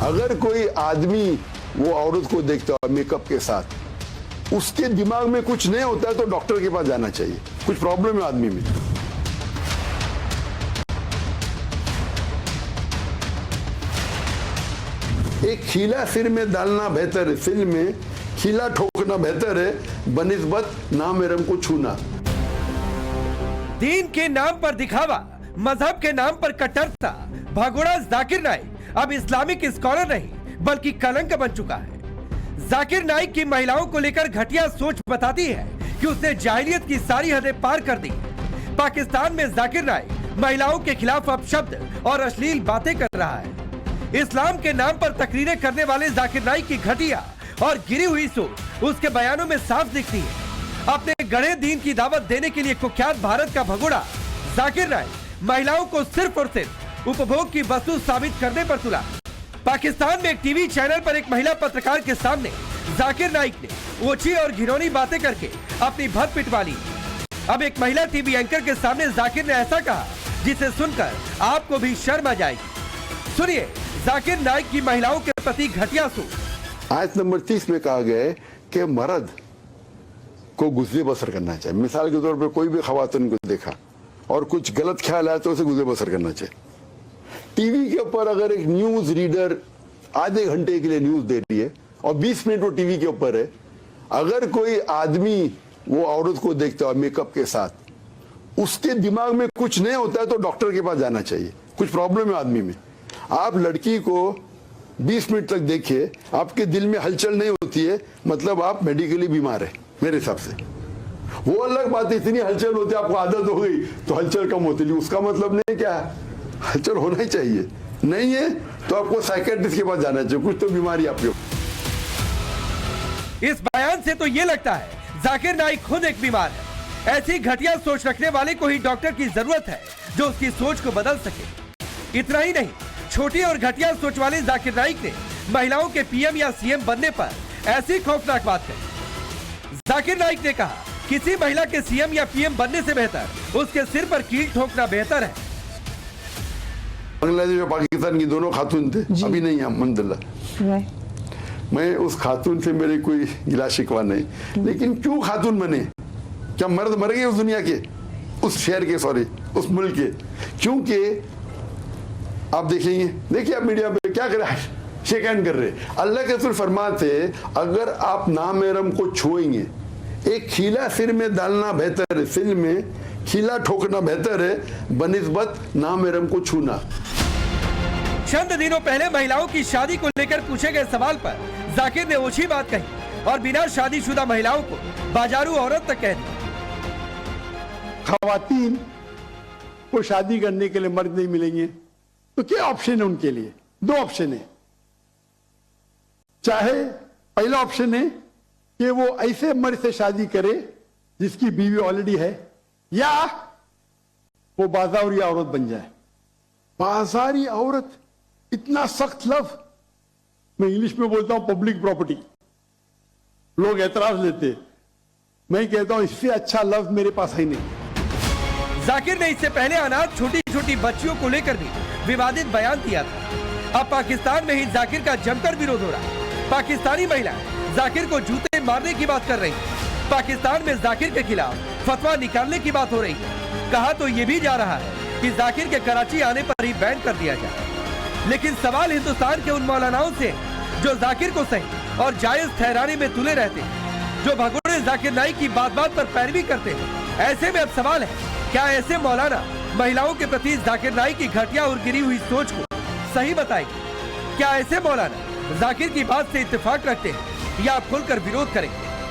अगर कोई आदमी वो औरत को देखता है मेकअप के साथ, उसके दिमाग में कुछ नहीं होता है तो डॉक्टर के पास जाना चाहिए। कुछ प्रॉब्लम है आदमी में। एक खीला सिर में डालना बेहतर है, सिर में खीला ठोकना बेहतर है बनिस्बत नामेरम को छूना। दीन के नाम पर दिखावा, मजहब के नाम पर कट्टरता, भगोड़ा जाकिर नाइक अब इस्लामिक स्कॉलर नहीं बल्कि कलंक बन चुका है। जाकिर नाइक की महिलाओं को लेकर घटिया सोच बताती है कि उसने जाहिलियत की सारी हदें पार कर दी। पाकिस्तान में जाकिर नाइक महिलाओं के खिलाफ अपशब्द और अश्लील बातें कर रहा है। इस्लाम के नाम पर तकरीरें करने वाले जाकिर नाइक की घटिया और गिरी हुई सोच उसके बयानों में साफ दिखती है। अपने गड़े दीन की दावत देने के लिए कुख्यात भारत का भगोड़ा जाकिर नाइक महिलाओं को सिर्फ और सिर्फ उपभोग की वस्तु साबित करने पर तुला। पाकिस्तान में एक टीवी चैनल पर एक महिला पत्रकार के सामने जाकिर नाइक ने ओछी और घिनौनी बातें करके अपनी भर पिटवा ली। अब एक महिला टीवी एंकर के सामने जाकिर ने ऐसा कहा जिसे सुनकर आपको भी शर्म आ जाएगी। सुनिए जाकिर नाइक की महिलाओं के प्रति घटिया सोच। आयत नंबर 30 में कहा गया है कि मर्द को गुज़रे बसर करना चाहिए। मिसाल के तौर पर कोई भी खवातीन को देखा और कुछ गलत ख्याल आया तो उसे गुज़रे बसर करना चाहिए। टीवी के ऊपर अगर एक न्यूज रीडर आधे घंटे के लिए न्यूज दे रही है और 20 मिनट वो टीवी के ऊपर है, अगर कोई आदमी वो औरत को देखता है मेकअप के साथ, उसके दिमाग में कुछ नहीं होता है तो डॉक्टर के पास जाना चाहिए। कुछ प्रॉब्लम है आदमी में। आप लड़की को 20 मिनट तक देखिए, आपके दिल में हलचल नहीं होती है, मतलब आप मेडिकली बीमार है मेरे हिसाब से। वो अलग बात है, इतनी हलचल होती है, आपको आदत हो गई तो हलचल कम होती है, उसका मतलब नहीं क्या है, हलचल होना ही चाहिए। नहीं है तो आपको साइकियाट्रिस्ट के पास जाना चाहिए, कुछ तो बीमारी आपको। इस बयान से तो ये लगता है जाकिर नाइक खुद एक बीमार है। ऐसी घटिया सोच रखने वाले को ही डॉक्टर की जरूरत है जो उसकी सोच को बदल सके। इतना ही नहीं, छोटी और घटिया सोच वाले जाकिर नाइक ने महिलाओं के पीएम या सीएम बनने पर ऐसी खौफनाक बात कही। जाकिर नाइक ने कहा किसी महिला के सीएम या पीएम बनने से बेहतर उसके सिर पर कील ठोकना बेहतर है। बांग्लादेश और पाकिस्तान की दोनों खातून थे, अभी नहीं है अल्हम्दुलिल्लाह। मैं उस खातून से मेरे कोई गिला शिकवा नहीं, लेकिन क्यों खातून बने? क्या मर्द मर गए उस दुनिया के, उस शहर के, सॉरी उस मुल्क के? क्योंकि आप देखेंगे, देखिए आप मीडिया पे क्या कर रहे हैं, शेक हैंड कर रहे। अल्लाह के रसूल फरमाते अगर आप नामेरम को छुएंगे, एक खीला सिर में डालना बेहतर है, सिर में खीला ठोकना बेहतर है बनिस्बत नामेरम को छूना। चंद दिनों पहले महिलाओं की शादी को लेकर पूछे गए सवाल पर जाकिर ने ओछी बात कही और बिना शादीशुदा महिलाओं को बाजारू औरत तक कह दी। खवातीन को शादी करने के लिए मर्द नहीं मिलेंगे तो क्या ऑप्शन है उनके लिए? दो ऑप्शन है। चाहे पहला ऑप्शन है कि वो ऐसे मर्द से शादी करे जिसकी बीवी ऑलरेडी है, या वो बाजारी औरत बन जाए। बाजारी औरत, इतना सख्त लफ्ज, मैं इंग्लिश में बोलता हूं पब्लिक प्रॉपर्टी। लोग एतराज लेते, मैं कहता हूं इससे अच्छा लफ्ज मेरे पास है नहीं। जाकिर ने इससे पहले अनाथ छोटी छोटी बच्चियों को लेकर भी विवादित बयान दिया था। अब पाकिस्तान में ही जाकिर का जमकर विरोध हो रहा। पाकिस्तानी महिलाएं जाकिर को जूते मारने की बात कर रही है। पाकिस्तान में जाकिर के खिलाफ फतवा निकालने की बात हो रही है। कहा तो ये भी जा रहा है कि जाकिर के कराची आने पर ही बैन कर दिया जाए। लेकिन सवाल हिंदुस्तान के उन मौलानाओं से जो जाकिर को सही और जायज ठहराने में तुले रहते हैं, जो भगोड़े जाकिर नाइक की बात बात पर पैरवी करते हैं। ऐसे में अब सवाल है, क्या ऐसे मौलाना महिलाओं के प्रति जाकिर नाइक की घटिया और गिरी हुई सोच को सही बताएंगे? क्या ऐसे मौलाना जाकिर की बात से इत्तेफाक रखते हैं या खुलकर विरोध करेंगे?